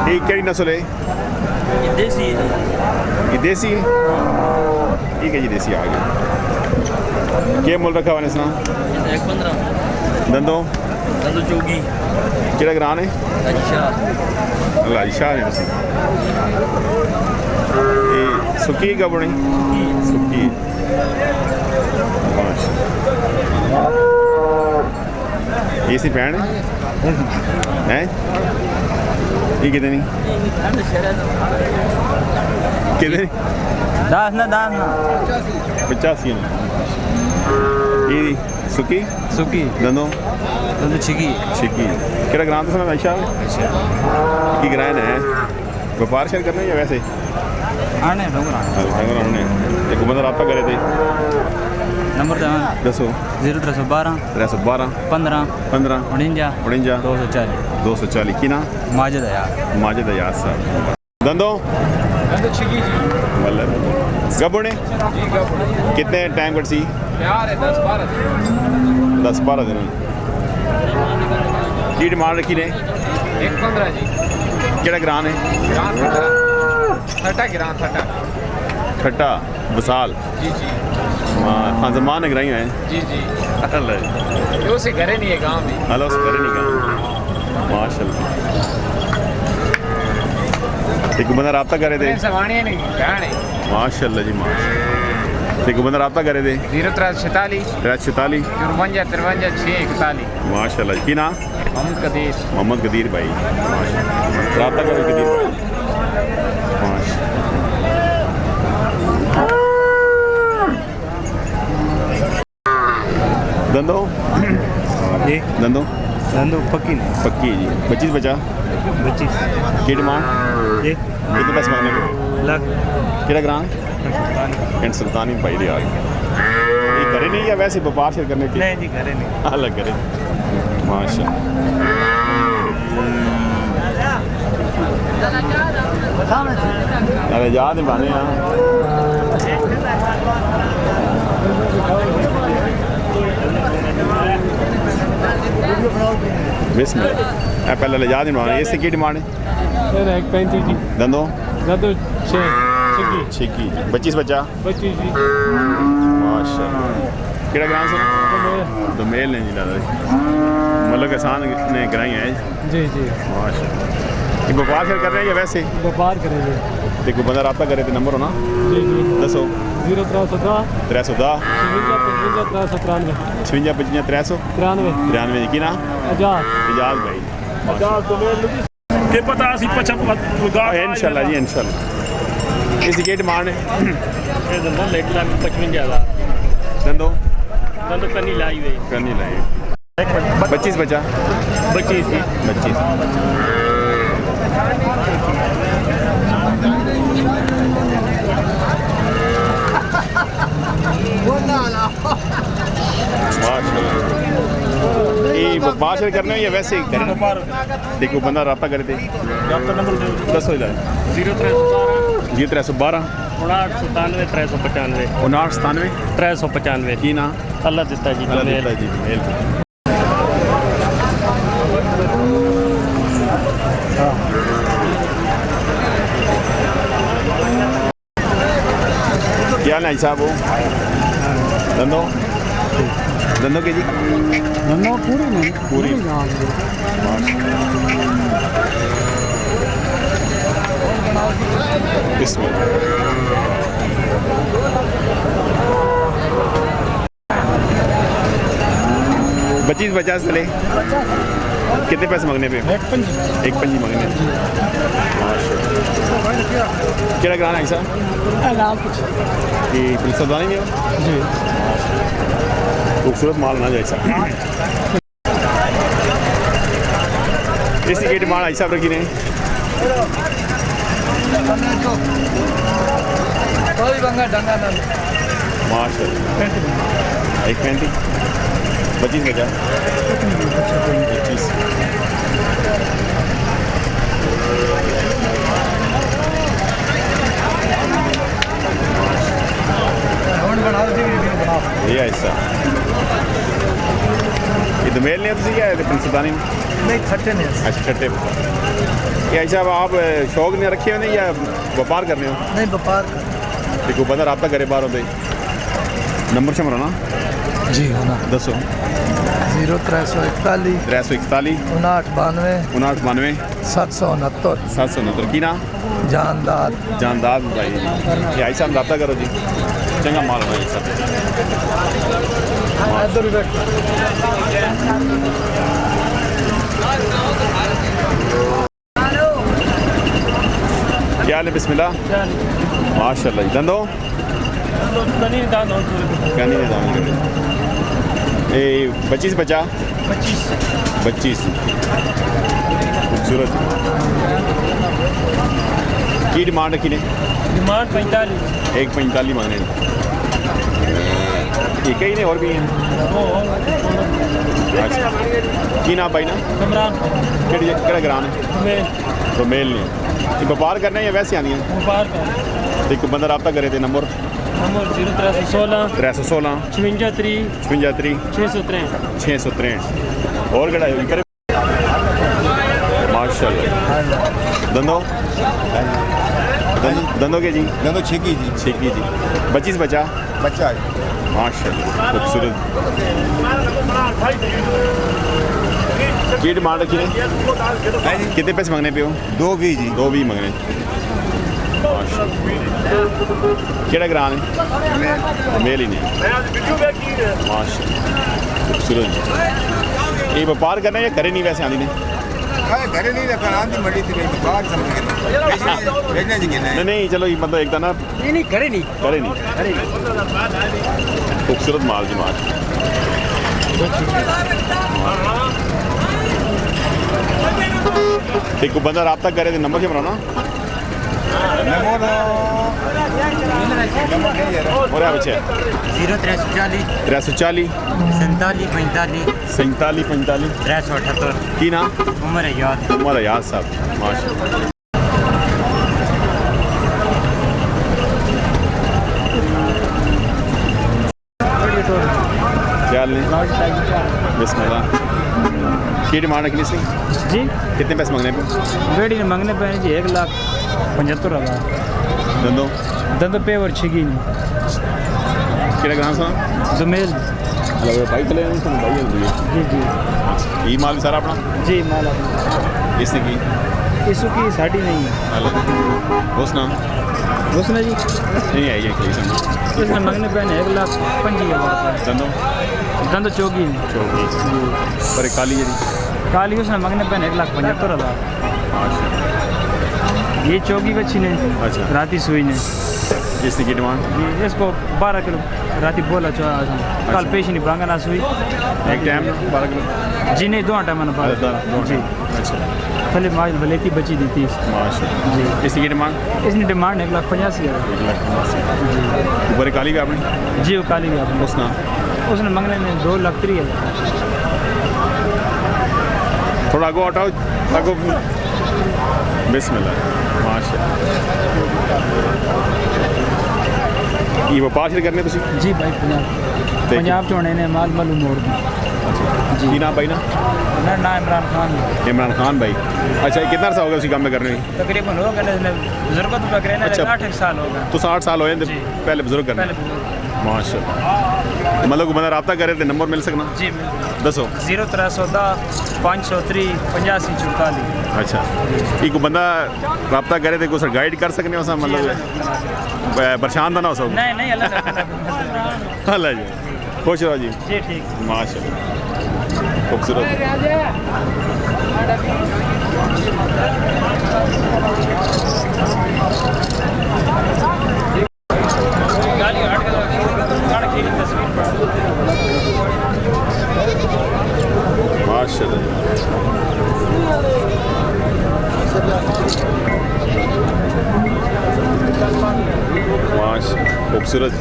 ये केड़ी नस्ल है? देसी है। ये देसी है? ठीक है जी, देसी आ गया। क्या मोल रखा हुआ है इसना? 1.15। दंदों चौगी केड़ा ग्रान है? अच्छा अल्लाह शाह ने तुसी ये सुकी का बने सुकी ये सी पैन है ये कितनी कितनी 10 ना 85 ये सुकी दंदों छिकी छिकी केड़ा ग्राम तो सुना आयशा की ग्रान है व्यापार शेयर करना या वैसे आने आने एक बंदा रब्ता करे थे नंबर दसो 0312 312 15 15 49 49 240 की ना माजिद अयाज साहब दंदो छिकी जी मतलब गबोने कितने टाइम कट सी यार 10-12 दिन की डिमांड रखी ने 1.15 जी केड़ा ग्रान है? ग्रान ठट्टा बसाल जी जी हाँ जमान ने कराई हैं जी जी अल्लाह तो से घरे नहीं है गांव में हेलो उस करे नहीं गाँव माशाल्लाह एक बंदा रब्ता करे थे सवाणियां नहीं गाने माशाल्लाह जी माशाल्लाह एक बंदा रब्ता करे थे 0346 53 53 641 माशाल्लाह की ना मोहम्मद कदीर भाई माशाल्लाह रब्ता करे कदीर भाई माशाल्लाह दंदो जी दंदो पक्की जी 25 बचा 25 की डिमांड जी कितने पैसे मांगने को लाख केड़ा ग्राम एंड सुल्तानी भाई दे आ गए ये करे नहीं या वैसे व्यापार शेयर करने के नहीं जी घरे नहीं अलग करे माशाल्लाह अरे याद नहीं बने यहाँ बिस्मिल्लाह पहले ले याद नहीं बना इससे की डिमांड है 1.35 जी दंदों 6 छिकी 25 बचा 25 जी माशाल्लाह केड़ा ग्राम से तो मेल ने जी दादा मतलब किसान ने कराई है जी जी माशाल्लाह ये व्यापार शेयर कर रहे हैं या वैसे व्यापार करेंगे देखो बंदा रब्ता करे थे नंबर हो ना जी जी दसो 0317 310 55 55 93 की ना इजाज भाई ते पता सी पछा इंशाल्लाह जी इंशाल्लाह इस की डिमांड है ये दंदा 1,55,000 दंदो कन्नी लाई हुई 25 बचा 25 ये व्यापार शेयर करने या वैसे ही करें देखो बंदा रब्ता करे थे नंबर दसो इधर 0312 0312 59 395 की ना अल्लाह दिता जी अल्लाह दिता जी मेल क्या नहीं साहब वो दंदों के जी पूरी इसमें 25-50 चले कितने पैसे मांगने पे? 1.5 मांगने क्या कराना है साहब कि पुलिस नहीं में जी खूबसूरत माल ना जाए साहब इसी की डिमांड आई साहब रखी ने माशाल्लाह 1.35 25 बचा 25 ये ऐसा ये तो मेल नहीं है तुझे क्या है सुल्तानी नहीं छठे ने अच्छा छठे क्या साहब आप शौक ने रखे हुए या व्यापार करने हो? नहीं व्यापार देखो बंदा रबता करे बाहर होते नंबर शमर ना जी होना दसो 0341 341 5992 5992 769 769 की ना जानदार जानदार भाई जी आई साहब रबता करो जी चंगा माल होना ये सब क्या हाल है बिस्मिल्लाह माशाल्लाह जी धंधो क्या नहीं देता ए 25 बचा 25 खूबसूरत की डिमांड रखी ने डिमांड 45 एक 45 मांगने ठीक है ही नहीं और भी हैं अच्छा की ना भाई ना कमरान केड़ा ग्राम है में तो मेल नहीं ये व्यापार करना है या वैसे आनी है व्यापार का एक बंदा रब्ता करे थे नंबर नंबर 0316 316 53 55 663 663 और केड़ा है करे माशाल्लाह धंधो धंधो के जी दोनों छेकी जी छेकी जी 25 बचा बच्चा है माशाल्लाह खूबसूरत की डिमांड रखी ने कितने पैसे मांगने पे हो 2 भी जी 2 भी मंगने माशाल्लाह केड़ा ग्राम है मेल ही नहीं माशाल्लाह खूबसूरत ये व्यापार करना है या करे नहीं वैसे आनी ने घरे नहीं रखा आंधी मड़ी थी नहीं बाहर समझ भेजना जी कहना है नहीं चलो ये मतलब एक ना नहीं करे नहीं खूबसूरत माल जी माल एक बंदा रब्ता करे तो नंबर क्या बनाना और बच्चे 0340 340 47 45 47 378 की ना उम्र याद हमारा याद साहब माशाल्लाह क्या हाल है बिस्मिल्लाह की डिमांड रखनी सी जी कितने पैसे मांगने पे बेड़ी ने मंगने पे जी 1,75,000 धंधो दंद पे और छिगी नहीं केड़ा ग्राम सा जमेल मतलब भाई चले हैं भाई है जी जी ये माल सारा अपना जी माला इसने की इसु की साड़ी नहीं है अलग उसना उसने जी नहीं आई है कोई समझ इसने मंगने पे 1,25,000 धंधो दंद चौकी चौकी पर काली है काली उसने मंगने पे 1,75,000 ये चौकी बच्ची ने अच्छा राती सुई ने जिसने की डिमांड जी इसको 12 किलो राती बोला कल पेश नहीं प्रांगा ना सुई एक टाइम 12 किलो जी नहीं 2 टाइम ना जी अच्छा पहले माज भलेती बची दी थी माशाल्लाह जी इसकी की डिमांड इसने डिमांड 1,85,000 ऊपर काली भी आपने जी वो काली भी आपने उसना उसने मंगने में 2,03,000 थोड़ा आगो हटाओ आगो बिस्मिल्लाह माशाल्लाह ये व्यापार शुरू करने तुसी जी भाई पंजाब चोने ने माल मालूम मोड़ दी जी की नाम भाई ना मेरा नाम इमरान खान है। इमरान खान भाई अच्छा ये कितना अर्सा हो गया उसी काम में करने में तकरीबन हो गया बुजुर्ग तो पकड़े ना अच्छा। 8 साल हो गए तो 60 साल हो गए पहले बुजुर्ग करने पहले बुजुर्ग। माशाल्लाह मतलब को बंदा रब्ता करे तो नंबर मिल सकना जी मिल दसो 0310 503 85 44 अच्छा ये को बंदा रब्ता करे तो कुछ गाइड कर सकने हो मतलब परेशान तो ना हो सब नहीं नहीं अल्लाह अल्लाह जी खुश रहो जी जी ठीक माशाल्लाह खूबसूरत माशाल्लाह माशाल्लाह खूबसूरत